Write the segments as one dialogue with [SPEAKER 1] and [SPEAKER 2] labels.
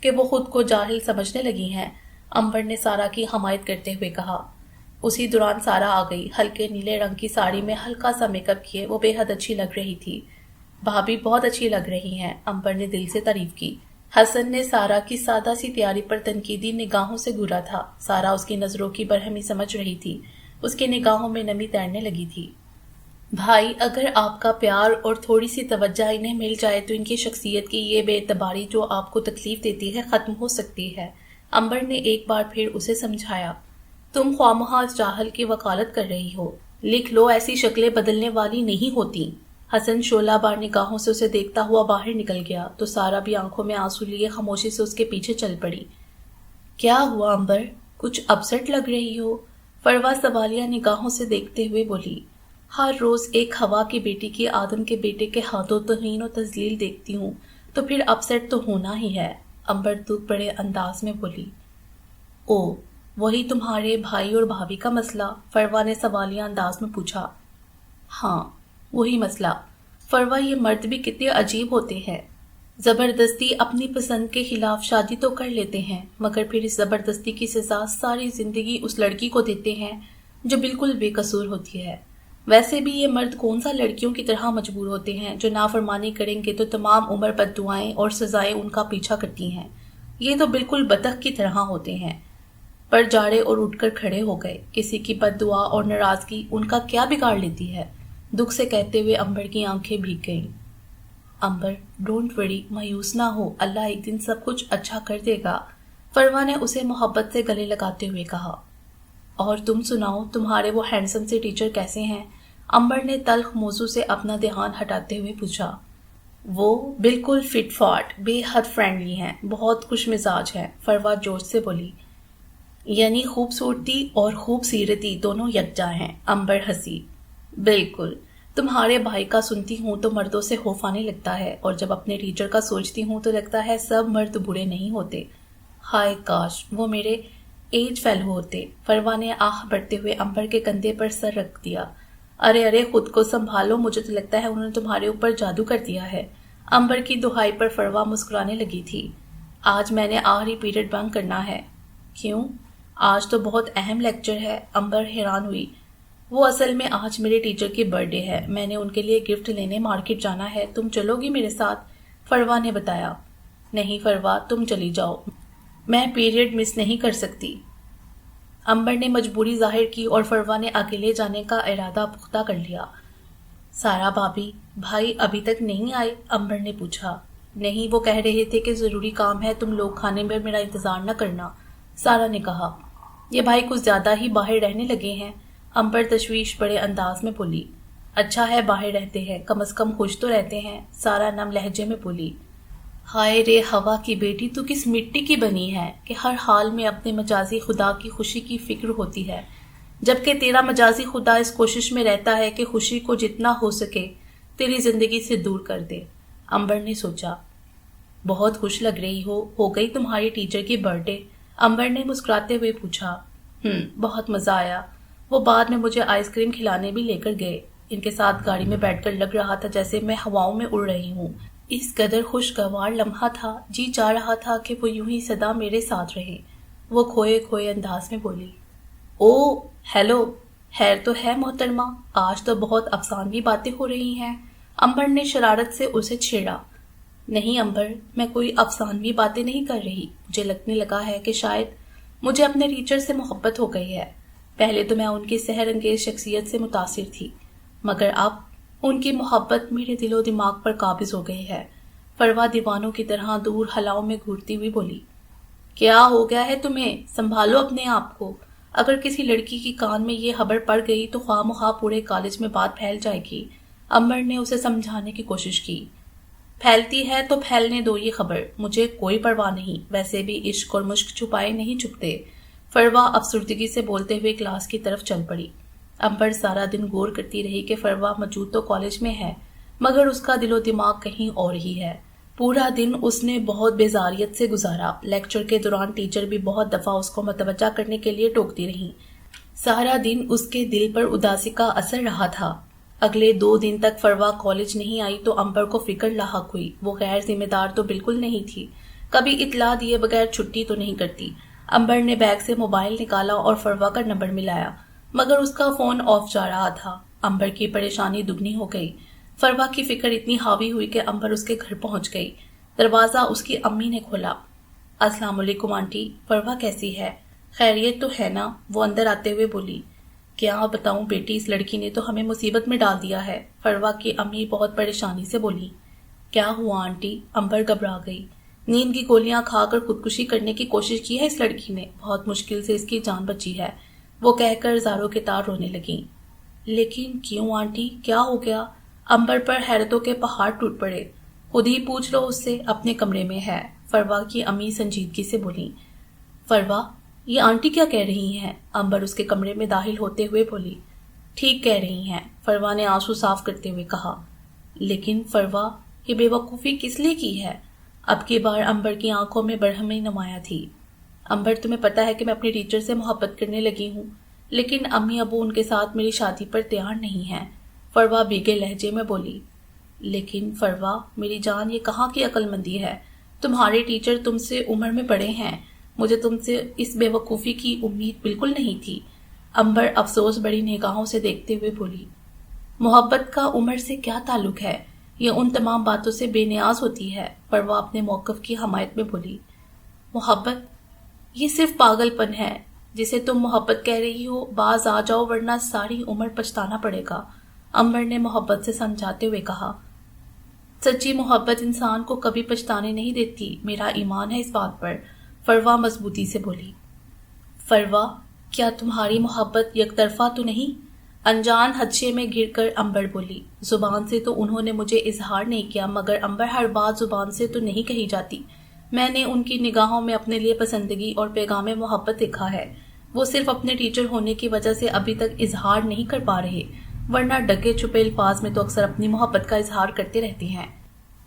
[SPEAKER 1] کہ وہ خود کو جاہل سمجھنے لگی ہیں، امبر نے سارا کی حمایت کرتے ہوئے کہا۔ اسی دوران سارا آ گئی، ہلکے نیلے رنگ کی ساڑی میں ہلکا سا میک اپ کیے وہ بے حد اچھی لگ رہی تھی۔ بھابھی بہت اچھی لگ رہی ہیں، امبر نے دل سے تعریف کی۔ حسن نے سارا کی سادہ سی تیاری پر تنقیدی نگاہوں سے گھورا تھا۔ سارا اس کی نظروں کی برہمی سمجھ رہی تھی، اس کی نگاہوں میں نمی تیرنے لگی تھی۔ بھائی، اگر آپ کا پیار اور تھوڑی سی توجہ انہیں مل جائے تو ان کی شخصیت کی یہ بے اعتباری جو آپ کو تکلیف دیتی ہے ختم ہو سکتی ہے، امبر نے ایک بار پھر اسے سمجھایا۔ تم خواہ جاہل کی وکالت کر رہی ہو، لکھ لو ایسی شکلیں بدلنے والی نہیں ہوتی۔ حسن شعلہ بار نگاہوں سے اسے دیکھتا ہوا باہر نکل گیا تو سارا بھی آنکھوں میں آنسو لیے خاموشی سے اس کے پیچھے چل پڑی۔ کیا ہوا امبر؟ کچھ اپسٹ لگ رہی ہو؟ فروا سوالیہ نگاہوں سے دیکھتے ہوئے بولی۔ ہر روز ایک ہوا کی بیٹی کی آدم کے بیٹے کے ہاتھوں توہین و تذلیل دیکھتی ہوں تو پھر اپسٹ تو ہونا ہی ہے، امبر دکھ بڑے انداز میں بولی۔ او، وہی تمہارے بھائی اور بھابھی کا مسئلہ؟ فروا نے سوالیہ انداز میں پوچھا۔ ہاں، وہی مسئلہ۔ فروا، یہ مرد بھی کتنے عجیب ہوتے ہیں، زبردستی اپنی پسند کے خلاف شادی تو کر لیتے ہیں مگر پھر اس زبردستی کی سزا ساری زندگی اس لڑکی کو دیتے ہیں جو بالکل بے قصور ہوتی ہے۔ ویسے بھی یہ مرد کون سا لڑکیوں کی طرح مجبور ہوتے ہیں جو نافرمانی کریں گے تو تمام عمر بد دعائیں اور سزائیں ان کا پیچھا کرتی ہیں۔ یہ تو بالکل بطخ کی طرح ہوتے ہیں، پر جاڑے اور اٹھ کر کھڑے ہو گئے۔ کسی کی بد دعا اور ناراضگی ان کا کیا بگاڑ لیتی ہے؟ دکھ سے کہتے ہوئے امبر کی آنکھیں بھیگ گئیں۔ امبر، ڈونٹ وری، مایوس نہ ہو، اللہ ایک دن سب کچھ اچھا کر دے گا، فروا نے اسے محبت سے گلے لگاتے ہوئے کہا۔ اور تم سناؤ، تمہارے وہ ہینڈسم سے ٹیچر کیسے ہیں؟ امبر نے تلخ موضوع سے اپنا دھیان ہٹاتے ہوئے پوچھا۔ وہ بالکل فٹ فاٹ، بے حد فرینڈلی ہیں، بہت خوش مزاج ہیں، فروا جوش سے بولی۔ یعنی خوبصورتی اور خوبصیرتی دونوں یکجا ہیں، امبر ہنسی۔ بالکل، تمہارے بھائی کا سنتی ہوں تو مردوں سے خوف آنے لگتا ہے اور جب اپنے ٹیچر کا سوچتی ہوں تو لگتا ہے سب مرد برے نہیں ہوتے۔ ہائے کاش وہ میرے ایج فیلو ہوتے، فروا نے آہ بڑھتے ہوئے امبر کے کندھے پر سر رکھ دیا۔ ارے ارے، خود کو سنبھالو، مجھے تو لگتا ہے انہوں نے تمہارے اوپر جادو کر دیا ہے۔ امبر کی دہائی پر فروا مسکرانے لگی تھی۔ آج میں نے آخری پیریڈ بنک کرنا ہے۔ کیوں؟ آج تو بہت اہم لیکچر ہے، امبر حیران ہوئی۔ وہ اصل میں آج میرے ٹیچر کی برتھ ڈے ہے، میں نے ان کے لیے گفٹ لینے مارکیٹ جانا ہے، تم چلو گی میرے ساتھ؟ فروا نے بتایا۔ نہیں فروا، تم چلی جاؤ، میں پیریڈ مس نہیں کر سکتی۔ امبر نے مجبوری ظاہر کی اور فروا نے اکیلے جانے کا ارادہ پختہ کر لیا۔ سارا بھابھی، بھائی ابھی تک نہیں آئے؟ امبر نے پوچھا۔ نہیں، وہ کہہ رہے تھے کہ ضروری کام ہے، تم لوگ کھانے میں میرا انتظار نہ کرنا، سارا نے کہا۔ یہ بھائی کچھ زیادہ ہی باہر رہنے لگے ہیں، امبر تشویش بڑے انداز میں بولی۔ اچھا ہے باہر رہتے ہیں، کم از کم خوش تو رہتے ہیں، سارا نم لہجے میں بولی۔ ہائے رے ہوا کی بیٹی، تو کس مٹی کی بنی ہے کہ ہر حال میں اپنے مجازی خدا کی خوشی کی فکر ہوتی ہے، جبکہ تیرا مجازی خدا اس کوشش میں رہتا ہے کہ خوشی کو جتنا ہو سکے تیری زندگی سے دور کر دے، امبر نے سوچا۔ بہت خوش لگ رہی ہو گئی تمہاری ٹیچر کی برتھ ڈے؟ امبر نے مسکراتے ہوئے پوچھا۔ بہت مزہ آیا، وہ بعد میں مجھے آئس کریم کھلانے بھی لے کر گئے، ان کے ساتھ گاڑی میں بیٹھ کر لگ رہا تھا جیسے میں ہواؤں میں اڑ رہی ہوں، اس قدر خوشگوار لمحہ تھا، جی چاہ رہا تھا کہ وہ یوں ہی سدا میرے ساتھ رہے، وہ کھوئے کھوئے انداز میں بولی۔ او ہیلو، خیر تو ہے محترمہ، آج تو بہت افسانوی باتیں ہو رہی ہیں، امبر نے شرارت سے اسے چھیڑا۔ نہیں امبر، میں کوئی افسانوی باتیں نہیں کر رہی، مجھے لگنے لگا ہے کہ شاید مجھے اپنے ٹیچر سے محبت ہو گئی ہے۔ پہلے تو میں ان کی سحر انگیز شخصیت سے متاثر تھی، مگر اب ان کی محبت میرے دل و دماغ پر قابض ہو گئی ہے، فروا دیوانوں کی طرح دور ہلاؤں میں گھورتی ہوئی بولی۔ کیا ہو گیا ہے تمہیں؟ سنبھالو اپنے آپ کو، اگر کسی لڑکی کی کان میں یہ خبر پڑ گئی تو خواہ مخواہ پورے کالج میں بات پھیل جائے گی، امبر نے اسے سمجھانے کی کوشش کی۔ پھیلتی ہے تو پھیلنے دو یہ خبر، مجھے کوئی پرواہ نہیں، ویسے بھی عشق اور مشق چھپائے نہیں چھپتے، فروا افسردگی سے بولتے ہوئے کلاس کی طرف چل پڑی۔ امبر سارا دن غور کرتی رہی کہ فروا موجود تو کالج میں ہے مگر اس کا دل و دماغ کہیں اور ہی ہے۔ پورا دن اس نے بہت بیزاریت سے گزارا، لیکچر کے دوران ٹیچر بھی بہت دفعہ اس کو متوجہ کرنے کے لیے ٹوکتی رہی، سارا دن اس کے دل پر اداسی کا اثر رہا تھا۔ اگلے 2 دن تک فروا کالج نہیں آئی تو امبر کو فکر لاحق ہوئی، وہ غیر ذمہ دار تو بالکل نہیں تھی، کبھی اطلاع دیے بغیر چھٹی تو نہیں کرتی۔ امبر نے بیگ سے موبائل نکالا اور فروا کا نمبر ملایا، مگر اس کا فون آف جا رہا تھا۔ امبر کی پریشانی دگنی ہو گئی۔ فروا کی فکر اتنی حاوی ہوئی کہ امبر اس کے گھر پہنچ گئی۔ دروازہ اس کی امی نے کھولا۔ السلام علیکم آنٹی، فروا کیسی ہے؟ خیریت تو ہے نا؟ وہ اندر آتے ہوئے بولی۔ کیا بتاؤں بیٹی، اس لڑکی نے تو ہمیں مصیبت میں ڈال دیا ہے، فروا کی امی بہت پریشانی سے بولی۔ کیا ہوا آنٹی؟ امبر گھبرا گئی۔ نیند کی گولیاں کھا کر خودکشی کرنے کی کوشش کی ہے اس لڑکی نے، بہت مشکل سے اس کی جان بچی ہے، وہ کہہ کر زاروں کے تار رونے لگیں۔ لیکن کیوں آنٹی، کیا ہو گیا؟ امبر پر حیرتوں کے پہاڑ ٹوٹ پڑے۔ خود ہی پوچھ لو اس سے، اپنے کمرے میں ہے، فروا کی امی سنجیدگی سے بولی۔ فروا، یہ آنٹی کیا کہہ رہی ہیں؟ امبر اس کے کمرے میں داخل ہوتے ہوئے بولی۔ ٹھیک کہہ رہی ہیں، فروا نے آنسو صاف کرتے ہوئے کہا۔ لیکن فروا، یہ بے وقوفی کس لیے کی ہے؟ اب کی بار امبر کی آنکھوں میں برہمی نمایاں تھی۔ امبر، تمہیں پتا ہے کہ میں اپنے ٹیچر سے محبت کرنے لگی ہوں، لیکن امی ابو ان کے ساتھ میری شادی پر تیار نہیں ہیں، فروا بھیگے لہجے میں بولی۔ لیکن فروا میری جان، یہ کہاں کی عقل مندی ہے؟ تمہارے ٹیچر تم سے عمر میں بڑے ہیں، مجھے تم سے اس بے وقوفی کی امید بالکل نہیں تھی، امبر افسوس بڑی نگاہوں سے دیکھتے ہوئے بولی۔ محبت کا عمر سے کیا تعلق ہے؟ یہ ان تمام باتوں سے بے نیاز ہوتی ہے، فروا اپنے موقف کی حمایت میں بولی۔ محبت؟ یہ صرف پاگل پن ہے، جسے تم محبت کہہ رہی ہو، باز آ جاؤ ورنہ ساری عمر پچھتانا پڑے گا، امبر نے محبت سے سمجھاتے ہوئے کہا۔ سچی محبت انسان کو کبھی پچھتانے نہیں دیتی، میرا ایمان ہے اس بات پر، فروا مضبوطی سے بولی۔ فروا، کیا تمہاری محبت یک طرفہ تو نہیں؟ انجان حدشے میں گر کر امبر بولی۔ زبان سے تو انہوں نے مجھے اظہار نہیں کیا، مگر امبر ہر بات زبان سے تو نہیں کہی جاتی، میں نے ان کی نگاہوں میں اپنے لیے پسندگی اور پیغام محبت دیکھا ہے، وہ صرف اپنے ٹیچر ہونے کی وجہ سے ابھی تک اظہار نہیں کر پا رہے، ورنہ ڈکے چھپے الفاظ میں تو اکثر اپنی محبت کا اظہار کرتے رہتے ہیں۔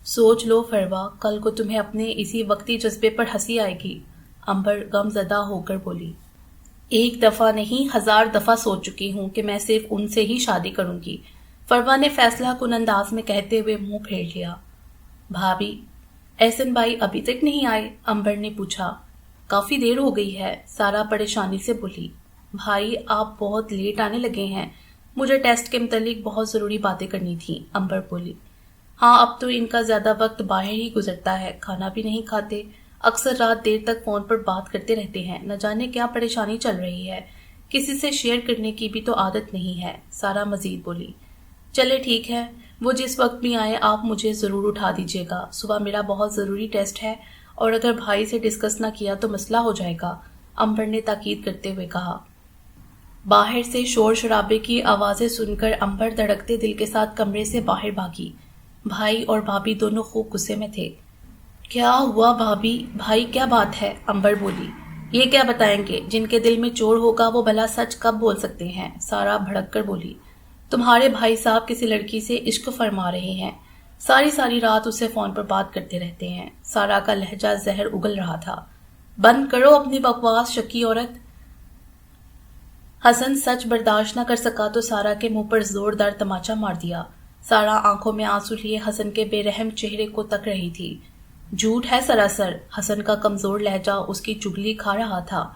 [SPEAKER 1] سوچ لو فروا، کل کو تمہیں اپنے اسی وقتی جذبے پر ہنسی آئے گی، امبر غم زدہ ہو کر بولی۔ ایک دفعہ نہیں، 1000 دفعہ سوچ چکی ہوں کہ میں صرف ان سے ہی شادی کروں گی، فروا نے فیصلہ کن انداز میں کہتے ہوئے منہ پھیر لیا۔ بھابھی، احسن بھائی ابھی تک نہیں آئے؟ امبر نے پوچھا۔ کافی دیر ہو گئی ہے، سارا پریشانی سے بولی۔ بھائی آپ بہت لیٹ آنے لگے ہیں، مجھے ٹیسٹ کے متعلق بہت ضروری باتیں کرنی تھیں، امبر بولی۔ ہاں اب تو ان کا زیادہ وقت باہر ہی گزرتا ہے، کھانا بھی نہیں کھاتے، اکثر رات دیر تک فون پر بات کرتے رہتے ہیں، نہ جانے کیا پریشانی چل رہی ہے، کسی سے شیئر کرنے کی بھی تو عادت نہیں ہے، سارا مزید بولی۔ چلے ٹھیک ہے، وہ جس وقت بھی آئے آپ مجھے ضرور اٹھا دیجیے گا، صبح میرا بہت ضروری ٹیسٹ ہے اور اگر بھائی سے ڈسکس نہ کیا تو مسئلہ ہو جائے گا، امبر نے تاکید کرتے ہوئے کہا۔ باہر سے شور شرابے کی آوازیں سن کر امبر دھڑکتے دل کے ساتھ کمرے سے باہر بھاگی۔ بھائی اور بھابھی دونوں خوب غصے میں تھے۔ کیا ہوا بھابھی؟ بھائی کیا بات ہے؟ امبر بولی۔ یہ کیا بتائیں گے، جن کے دل میں چور ہوگا وہ بھلا سچ کب بول سکتے ہیں، سارا بھڑک کر بولی۔ تمہارے بھائی صاحب کسی لڑکی سے عشق فرما رہے ہیں، ساری رات اسے فون پر بات کرتے رہتے ہیں، سارا کا لہجہ زہر اگل رہا تھا۔ بند کرو اپنی بکواس شکی عورت۔ حسن سچ برداشت نہ کر سکا تو سارا کے منہ پر زوردار تماچا مار دیا۔ سارا آنکھوں میں آنسو لیے حسن کے بے رحم چہرے کو تک رہی تھی۔ جھوٹ ہے سراسر، حسن کا کمزور لہجہ اس کی چگلی کھا رہا تھا۔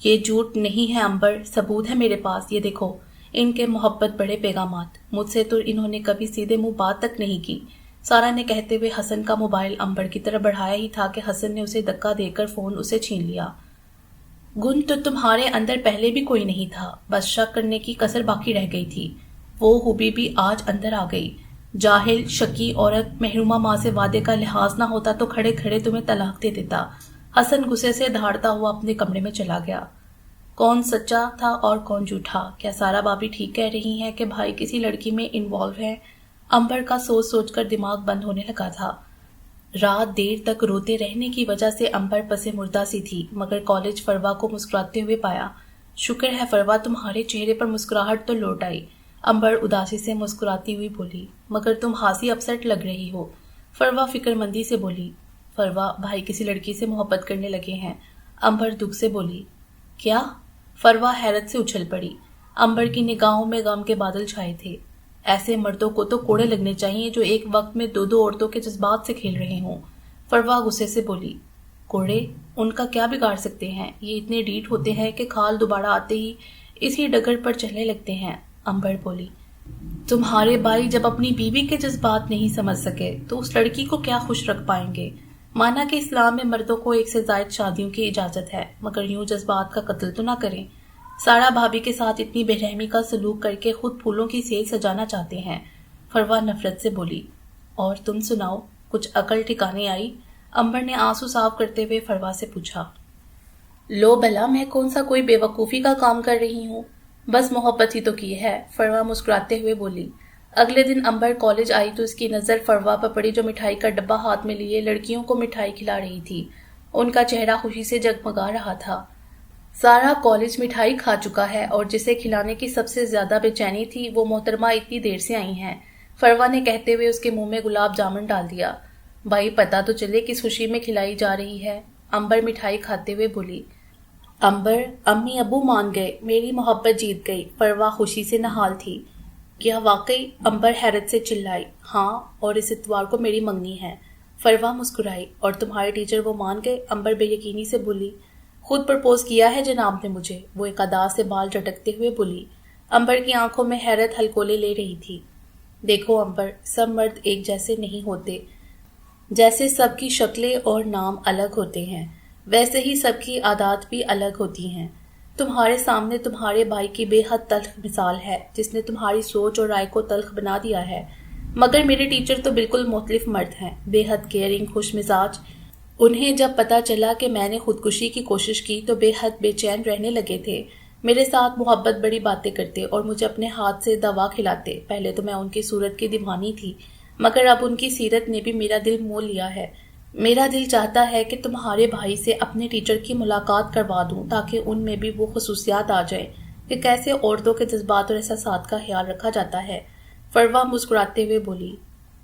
[SPEAKER 1] یہ جھوٹ نہیں ہے امبر، ثبوت ہے میرے پاس، یہ دیکھو، ان کے محبت بڑے پیغامات، مجھ سے تو انہوں نے کبھی سیدھے منہ بات تک نہیں کی، سارا نے کہتے ہوئے حسن کا موبائل امبر کی طرف بڑھایا ہی تھا کہ حسن نے اسے دھکا دے کر فون اسے چھین لیا۔ گن تو تمہارے اندر پہلے بھی کوئی نہیں تھا، بس شک کرنے کی کسر باقی رہ گئی تھی، وہ خوبی بھی آج اندر آ گئی۔ جاہل شکی عورت، محرومہ ماں سے وعدے کا لحاظ نہ ہوتا تو کھڑے کھڑے تمہیں طلاق دے دیتا۔ حسن غصے سے دھاڑتا ہوا اپنے کمرے میں چلا گیا۔ کون سچا تھا اور کون جھوٹا؟ کیا سارا بھابھی ٹھیک کہہ رہی ہیں کہ بھائی کسی لڑکی میں انوالو ہے؟ امبر کا سوچ سوچ کر دماغ بند ہونے لگا تھا۔ رات دیر تک روتے رہنے کی وجہ سے امبر پسے مردہ سی تھی، مگر کالج فروا کو مسکراتے ہوئے پایا۔ شکر ہے فروا، تمہارے چہرے پر مسکراہٹ تو لوٹ آئی، امبر اداسی سے مسکراتی ہوئی بولی۔ مگر تم ہاسی اپسٹ لگ رہی ہو، فروا فکر مندی سے بولی۔ فروا، بھائی کسی لڑکی سے محبت کرنے لگے ہیں، امبر دکھ سے بولی۔ کیا؟ فروا حیرت سے اچھل پڑی۔ امبر کی نگاہوں میں غم کے بادل چھائے تھے۔ ایسے مردوں کو تو کوڑے لگنے چاہیے جو ایک وقت میں دو عورتوں کے جذبات سے کھیل رہے ہوں۔ فروا غصے سے بولی، کوڑے ان کا کیا بگاڑ سکتے ہیں؟ یہ اتنے ڈیٹ ہوتے ہیں کہ کھال دوبارہ آتے ہی اسی ڈگر پر چلنے لگتے ہیں۔ امبر بولی، تمہارے بھائی جب اپنی بیوی کے جذبات نہیں سمجھ سکے تو اس لڑکی کو کیا خوش رکھ پائیں گے؟ مانا کہ اسلام میں مردوں کو ایک سے زائد شادیوں کی اجازت ہے، مگر یوں جذبات کا قتل تو نہ کریں۔ سارا بھابھی کے ساتھ اتنی بے رحمی کا سلوک کر کے خود پھولوں کی سیل سجانا چاہتے ہیں۔ فروا نفرت سے بولی، اور تم سناؤ، کچھ عقل ٹھکانے آئی؟ امبر نے آنسو صاف کرتے ہوئے فروا سے پوچھا۔ لو بلا، میں کون سا کوئی بے وقوفی کا کام کر رہی ہوں، بس محبت ہی تو کی ہے، فروا مسکراتے ہوئے بولی۔ اگلے دن امبر کالج آئی تو اس کی نظر فروا پر پڑی جو مٹھائی کا ڈبہ ہاتھ میں لیے لڑکیوں کو مٹھائی کھلا رہی تھی۔ ان کا چہرہ خوشی سے جگمگا رہا تھا۔ سارا کالج مٹھائی کھا چکا ہے اور جسے کھلانے کی سب سے زیادہ بے چینی تھی وہ محترمہ اتنی دیر سے آئی ہیں، فروا نے کہتے ہوئے اس کے منہ میں گلاب جامن ڈال دیا۔ بھائی پتہ تو چلے کس خوشی میں کھلائی جا رہی ہے، امبر مٹھائی کھاتے ہوئے بولی۔ امبر، امی ابو مان گئے، میری محبت جیت گئی، فروا خوشی سے نہال تھی۔ کیا واقعی؟ امبر حیرت سے چلائی۔ ہاں، اور اس اتوار کو میری منگنی ہے، فروا مسکرائی۔ اور تمہارے ٹیچر وہ مان گئے؟ امبر بے یقینی سے بولی۔ خود پرپوز کیا ہے جناب نے مجھے، وہ ایک ادا سے بال جھٹکتے ہوئے بولی۔ امبر کی آنکھوں میں حیرت ہلکولے لے رہی تھی۔ دیکھو امبر، سب مرد ایک جیسے نہیں ہوتے، جیسے سب کی شکلیں اور نام الگ ہوتے ہیں ویسے ہی سب کی عادات بھی الگ ہوتی ہیں۔ تمہارے سامنے تمہارے بھائی کی بے حد تلخ مثال ہے جس نے تمہاری سوچ اور رائے کو تلخ بنا دیا ہے، مگر میرے ٹیچر تو بالکل مختلف مرد ہیں، بے حد کیئرنگ، خوش مزاج۔ انہیں جب پتا چلا کہ میں نے خودکشی کی کوشش کی تو بے حد بے چین رہنے لگے تھے، میرے ساتھ محبت بڑی باتیں کرتے اور مجھے اپنے ہاتھ سے دوا کھلاتے۔ پہلے تو میں ان کی صورت کی دیوانی تھی، مگر اب ان کی سیرت نے بھی میرا دل مول لیا ہے۔ میرا دل چاہتا ہے کہ تمہارے بھائی سے اپنے ٹیچر کی ملاقات کروا دوں تاکہ ان میں بھی وہ خصوصیات آ جائیں کہ کیسے عورتوں کے جذبات اور احساسات کا خیال رکھا جاتا ہے۔ فروا مسکراتے ہوئے بولی،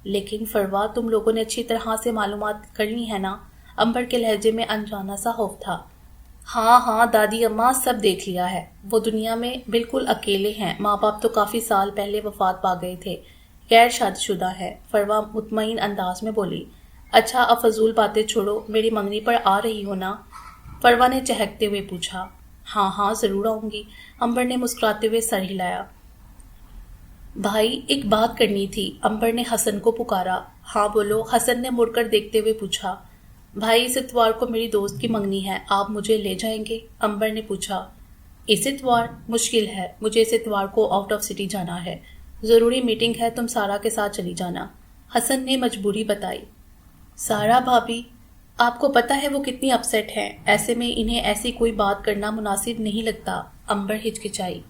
[SPEAKER 1] لیکن فروا تم لوگوں نے اچھی طرح سے معلومات کر لی ہے نا؟ امبر کے لہجے میں انجانا سا خوف تھا۔ ہاں ہاں دادی اماں، سب دیکھ لیا ہے، وہ دنیا میں بالکل اکیلے ہیں، ماں باپ تو کافی سال پہلے وفات پا گئے تھے، غیر شادی شدہ ہے، فروا مطمئن انداز میں بولی۔ اچھا اب فضول باتیں چھوڑو، میری منگنی پر آ رہی ہو نا؟ فروا نے چہکتے ہوئے پوچھا۔ ہاں ہاں ضرور آؤں گی، امبر نے مسکراتے ہوئے سر ہلایا۔ بھائی ایک بات کرنی تھی، امبر نے حسن کو پکارا۔ ہاں بولو، حسن نے مڑ کر دیکھتے ہوئے پوچھا۔ بھائی اس اتوار کو میری دوست کی منگنی ہے، آپ مجھے لے جائیں گے؟ امبر نے پوچھا۔ اس اتوار؟ مشکل ہے، مجھے اس اتوار کو آؤٹ آف سٹی جانا ہے، ضروری میٹنگ ہے، تم سارا کے ساتھ چلی جانا، حسن نے مجبوری بتائی۔ سارا بھابھی، آپ کو پتہ ہے وہ کتنی اپسیٹ ہیں، ایسے میں انہیں ایسی کوئی بات کرنا مناسب نہیں لگتا، امبر ہچکچائی۔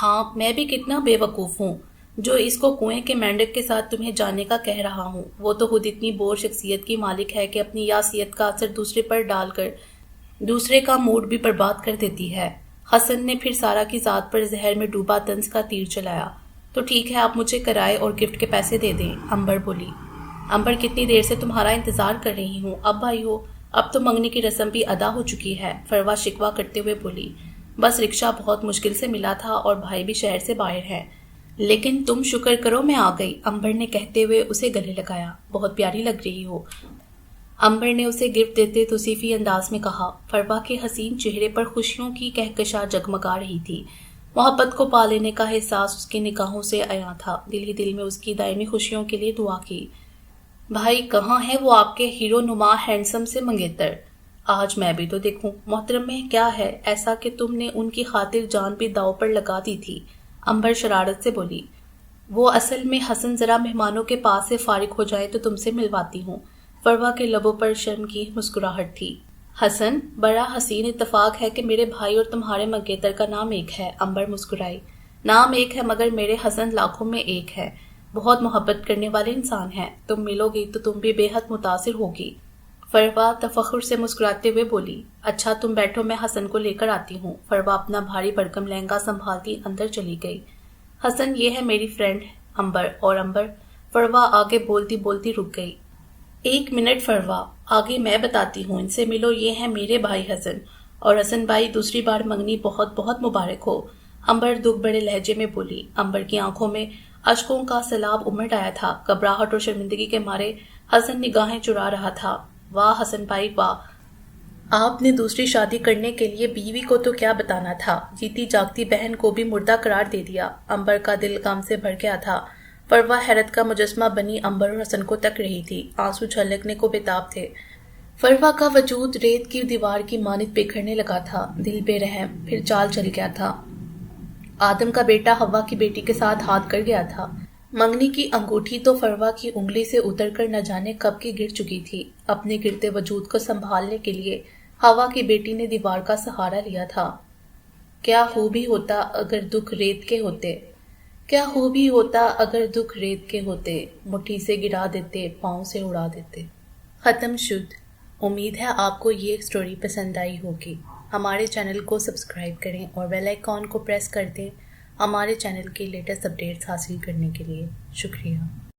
[SPEAKER 1] ہاں میں بھی کتنا بے وقوف ہوں جو اس کو کنویں کے مینڈک کے ساتھ تمہیں جانے کا کہہ رہا ہوں، وہ تو خود اتنی بور شخصیت کی مالک ہے کہ اپنی یاسیت کا اثر دوسرے پر ڈال کر دوسرے کا موڈ بھی برباد کر دیتی ہے۔ حسن نے پھر سارا کی ذات پر زہر میں ڈوبا طنز کا تیر چلایا۔ تو ٹھیک ہے، آپ مجھے کرائے اور گفٹ کے پیسے دے دیں، امبر بولی۔ امبر کتنی دیر سے تمہارا انتظار کر رہی ہوں، اب بھائی ہو، اب تو منگنی کی رسم بھی ادا ہو چکی ہے، فروا شکوہ کرتے ہوئے بولی۔ بس رکشہ بہت مشکل سے ملا تھا اور بھائی بھی شہر سے باہر ہے، لیکن تم شکر کرو میں آ گئی، امبر نے کہتے ہوئے اسے گلے لگایا۔ بہت پیاری لگ رہی ہو، امبر نے اسے گفٹ دیتے توصیفی انداز میں کہا۔ فروا کے حسین چہرے پر خوشیوں کی کہکشاں جگمگا رہی تھی، محبت کو پا لینے کا احساس اس کی نگاہوں سے عیاں تھا، دل ہی دل میں اس کی دائمی خوشیوں کے لیے دعا کی۔ بھائی کہاں ہے وہ آپ کے ہیرو نما ہینڈسم سے منگیتر؟ آج میں بھی تو دیکھوں، محترم میں کیا ہے ایسا کہ تم نے ان کی خاطر جان بھی داؤ پر لگا دی تھی، امبر شرارت سے بولی۔ وہ اصل میں حسن ذرا مہمانوں کے پاس سے فارغ ہو جائے تو تم سے ملواتی ہوں، فروا کے لبوں پر شرم کی مسکراہٹ تھی۔ حسن، بڑا حسین اتفاق ہے کہ میرے بھائی اور تمہارے منگیتر کا نام ایک ہے، امبر مسکرائی۔ نام ایک ہے مگر میرے حسن لاکھوں میں ایک ہے، بہت محبت کرنے والے انسان ہیں، تم ملو گی تو تم بھی بے حد متاثر ہوگی، فروا تفخر سے مسکراتے ہوئے بولی۔ اچھا تم بیٹھو، میں حسن کو لے کر آتی ہوں، فروا اپنا بھاری بھرکم لہنگا سنبھالتی اندر چلی گئی۔ حسن یہ ہے میری فرینڈ امبر، اور امبر، فروا آگے بولتی بولتی رک گئی۔ ایک منٹ فروا، آگے میں بتاتی ہوں، ان سے ملو، یہ ہے میرے بھائی حسن، اور حسن بھائی دوسری بار منگنی بہت بہت مبارک ہو، امبر دکھ بڑے لہجے میں بولی۔ امبر کی آنکھوں میں اشکوں کا سیلاب امڑ آیا تھا، گھبراہٹ اور شرمندگی کے مارے حسن نگاہیں چرا رہا تھا۔ واہ حسن بھائی واہ، آپ نے دوسری شادی کرنے کے لیے بیوی کو تو کیا بتانا تھا، جیتی جاگتی بہن کو بھی مردہ قرار دے دیا۔ امبر کا دل غم سے بھر گیا تھا۔ فروا حیرت کا مجسمہ بنی امبر اور حسن کو تک رہی تھی، آنسو چھلکنے کو بےتاب تھے۔ فروا کا وجود ریت کی دیوار کی مانند بکھرنے لگا تھا، دل بے رحم، پھر چال چل گیا تھا۔ آدم کا بیٹا ہوا کی بیٹی کے ساتھ ہاتھ کر گیا تھا۔ منگنی کی انگوٹھی تو فروا کی انگلی سے اتر کر نہ جانے کب کی گر چکی تھی۔ اپنے گرتے وجود کو سنبھالنے کے لیے ہوا کی بیٹی نے دیوار کا سہارا لیا تھا۔ کیا خوبی ہوتا اگر دکھ ریت کے ہوتے، کیا خوبی ہوتا اگر دکھ ریت کے ہوتے، مٹھی سے گرا دیتے، پاؤں سے اڑا دیتے۔ ختم شد۔ امید ہے آپ کو یہ سٹوری پسند آئی ہوگی۔ ہمارے چینل کو سبسکرائب کریں اور بیل آئیکن کو پریس کر دیں ہمارے چینل کے لیٹسٹ اپڈیٹس حاصل کرنے کے لیے۔ شکریہ۔